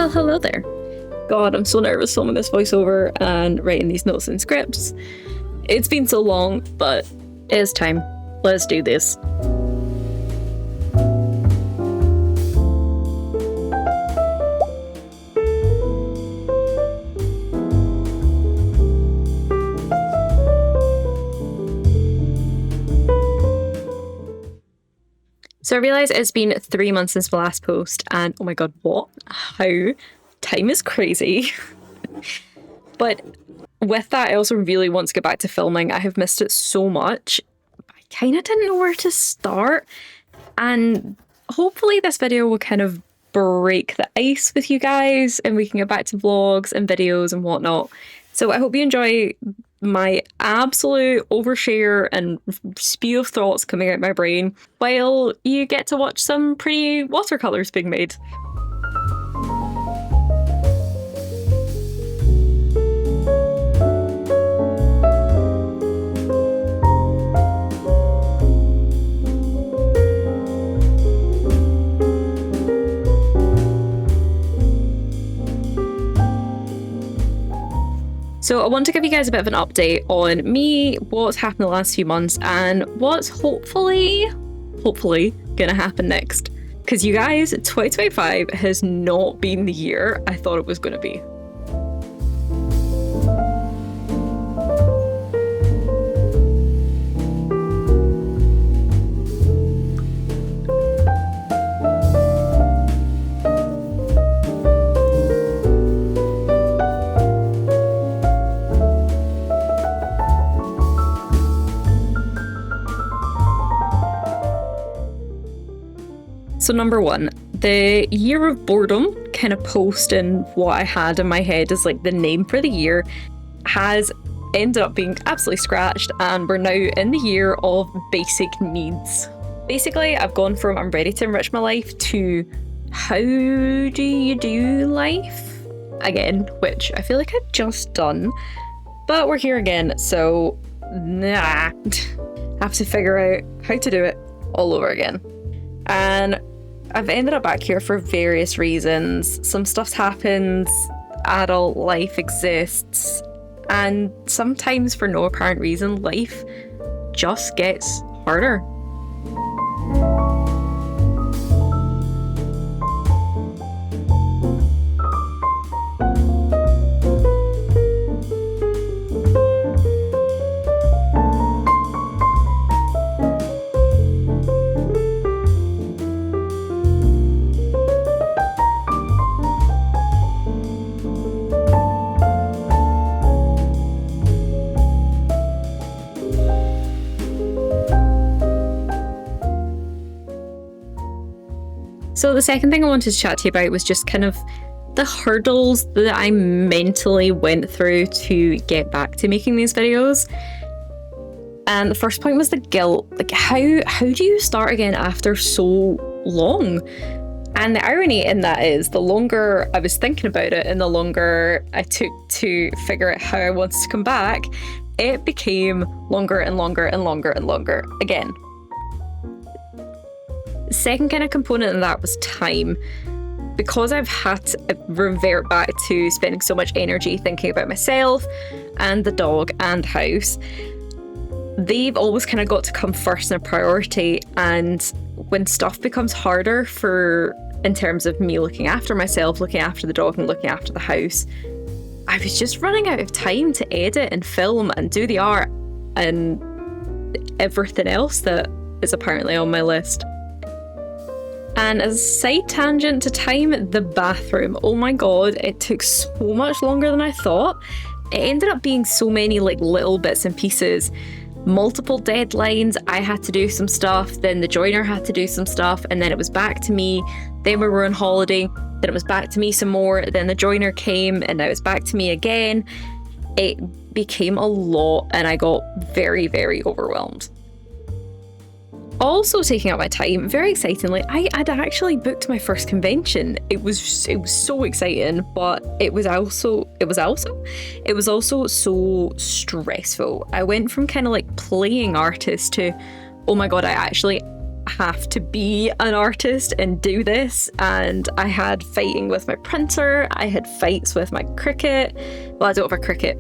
Well, hello there. God, I'm so nervous filming this voiceover and writing these notes and scripts. It's been so long, but it's time. Let's do this. So I realise it's been 3 months since my last post, and oh my god, what? How? Time is crazy. But with that, I also really want to get back to filming. I have missed it so much. I kind of didn't know where to start, and hopefully this video will kind of break the ice with you guys and we can get back to vlogs and videos and whatnot. So I hope you enjoy my absolute overshare and spew of thoughts coming out my brain while you get to watch some pretty watercolours being made. So I want to give you guys a bit of an update on me, what's happened the last few months, and what's hopefully gonna happen next. Because you guys, 2025 has not been the year I thought it was gonna be. So number one, the year of boredom, kind of posting what I had in my head as like the name for the year, has ended up being absolutely scratched, and we're now in the year of basic needs. Basically, I've gone from I'm ready to enrich my life to how do you do life again, which I feel like I've just done, but we're here again, so nah, have to figure out how to do it all over again. And I've ended up back here for various reasons. Some stuff's happened, adult life exists, and sometimes for no apparent reason, life just gets harder. So the second thing I wanted to chat to you about was just kind of the hurdles that I mentally went through to get back to making these videos. And the first point was the guilt. Like, how do you start again after so long? And the irony in that is the longer I was thinking about it and the longer I took to figure out how I wanted to come back, it became longer and longer and longer and longer again. Second kind of component of that was time. Because I've had to revert back to spending so much energy thinking about myself and the dog and house, they've always kind of got to come first in a priority. And when stuff becomes harder in terms of me looking after myself, looking after the dog and looking after the house, I was just running out of time to edit and film and do the art and everything else that is apparently on my list. And as a side tangent to time, the bathroom. Oh my god, it took so much longer than I thought. It ended up being so many like little bits and pieces. Multiple deadlines, I had to do some stuff, then the joiner had to do some stuff, and then it was back to me. Then we were on holiday, then it was back to me some more, then the joiner came, and now it's back to me again. It became a lot, and I got very, very overwhelmed. Also taking up my time, very excitingly, I'd actually booked my first convention. It was so exciting, but it was also so stressful. I went from kind of like playing artist to, oh my god, I actually have to be an artist and do this. And I had fighting with my printer, I had fights with my Cricut. Well, I don't have a Cricut.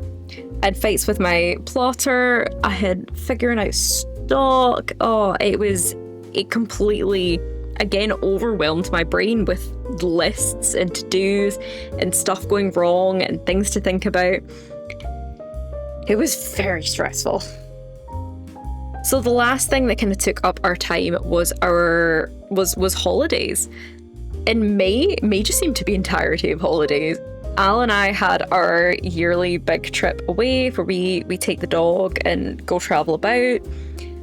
I had fights with my plotter, I had figuring out stock. Oh, it completely, again, overwhelmed my brain with lists and to-dos and stuff going wrong and things to think about. It was very stressful. So the last thing that kind of took up our time was holidays. In May just seemed to be entirety of holidays. Al and I had our yearly big trip away where we take the dog and go travel about.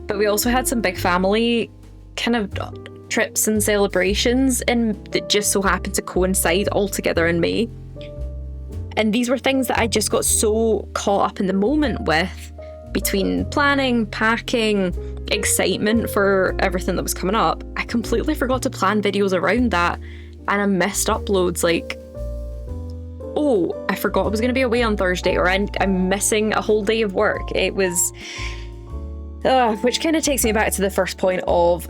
But we also had some big family kind of trips and celebrations and that just so happened to coincide all together in May. And these were things that I just got so caught up in the moment with, between planning, packing, excitement for everything that was coming up. I completely forgot to plan videos around that, and I missed uploads. Like, oh, I forgot I was going to be away on Thursday, or I'm missing a whole day of work. It was, which kind of takes me back to the first point of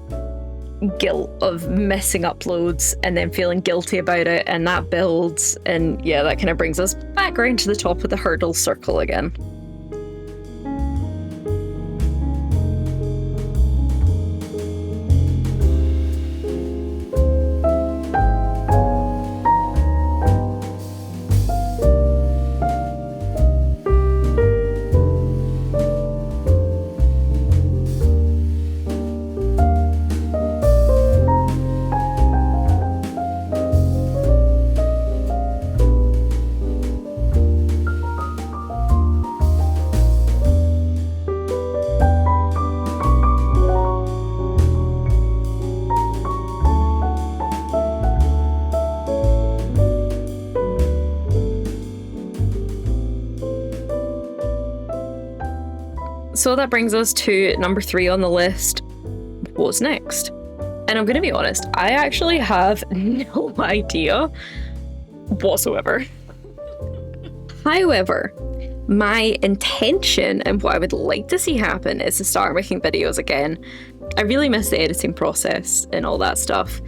guilt of missing uploads and then feeling guilty about it, and that builds, and yeah, that kind of brings us back around to the top of the hurdle circle again. So that brings us to number 3 on the list. What's next? And I'm going to be honest, I actually have no idea whatsoever. However, my intention and what I would like to see happen is to start making videos again. I really miss the editing process and all that stuff.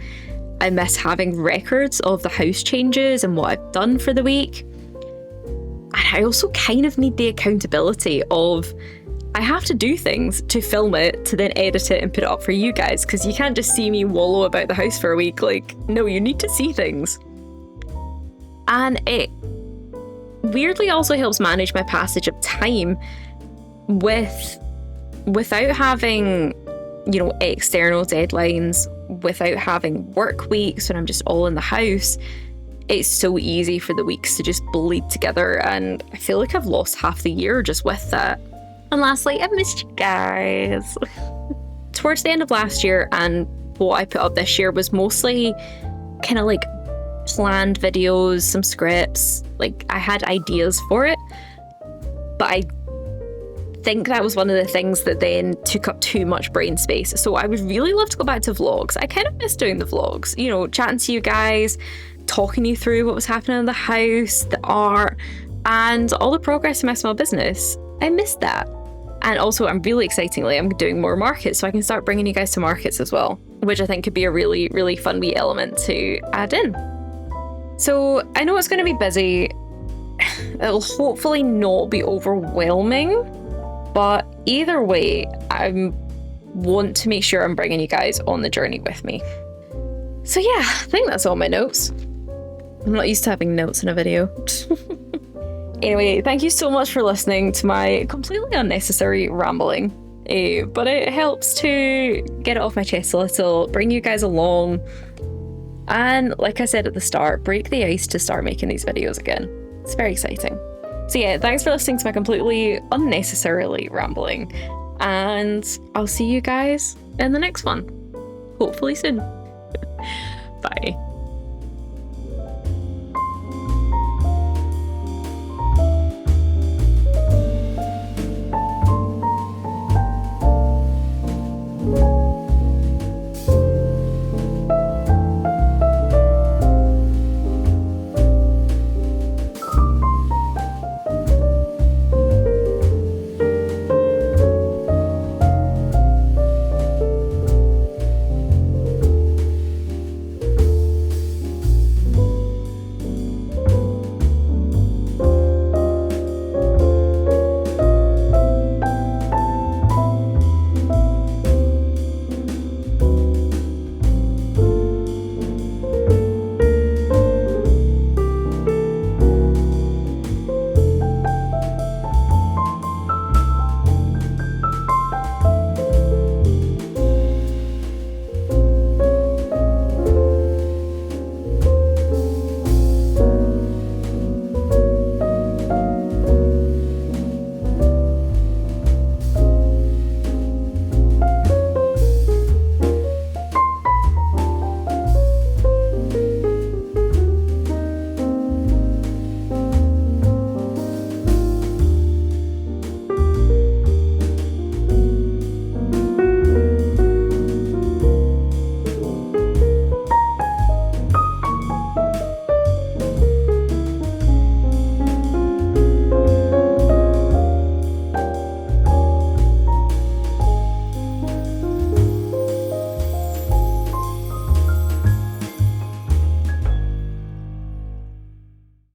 I miss having records of the house changes and what I've done for the week. And I also kind of need the accountability of, I have to do things to film it, to then edit it and put it up for you guys, because you can't just see me wallow about the house for a week. Like, no, you need to see things. And it weirdly also helps manage my passage of time without having, external deadlines, without having work weeks when I'm just all in the house. It's so easy for the weeks to just bleed together, and I feel like I've lost half the year just with that. And lastly, I've missed you guys. Towards the end of last year and what I put up this year was mostly kind of like planned videos, some scripts. Like, I had ideas for it, but I think that was one of the things that then took up too much brain space. So I would really love to go back to vlogs. I kind of miss doing the vlogs, chatting to you guys, talking you through what was happening in the house, the art, and all the progress in my small business. I missed that. And also, I'm really excitingly, I'm doing more markets, so I can start bringing you guys to markets as well, which I think could be a really, really fun wee element to add in. So I know it's going to be busy. It'll hopefully not be overwhelming, but either way, I want to make sure I'm bringing you guys on the journey with me. So yeah, I think that's all my notes. I'm not used to having notes in a video. Anyway, thank you so much for listening to my completely unnecessary rambling. But it helps to get it off my chest a little, bring you guys along, and like I said at the start, break the ice to start making these videos again. It's very exciting. So yeah, thanks for listening to my completely unnecessarily rambling, and I'll see you guys in the next one. Hopefully soon. Bye.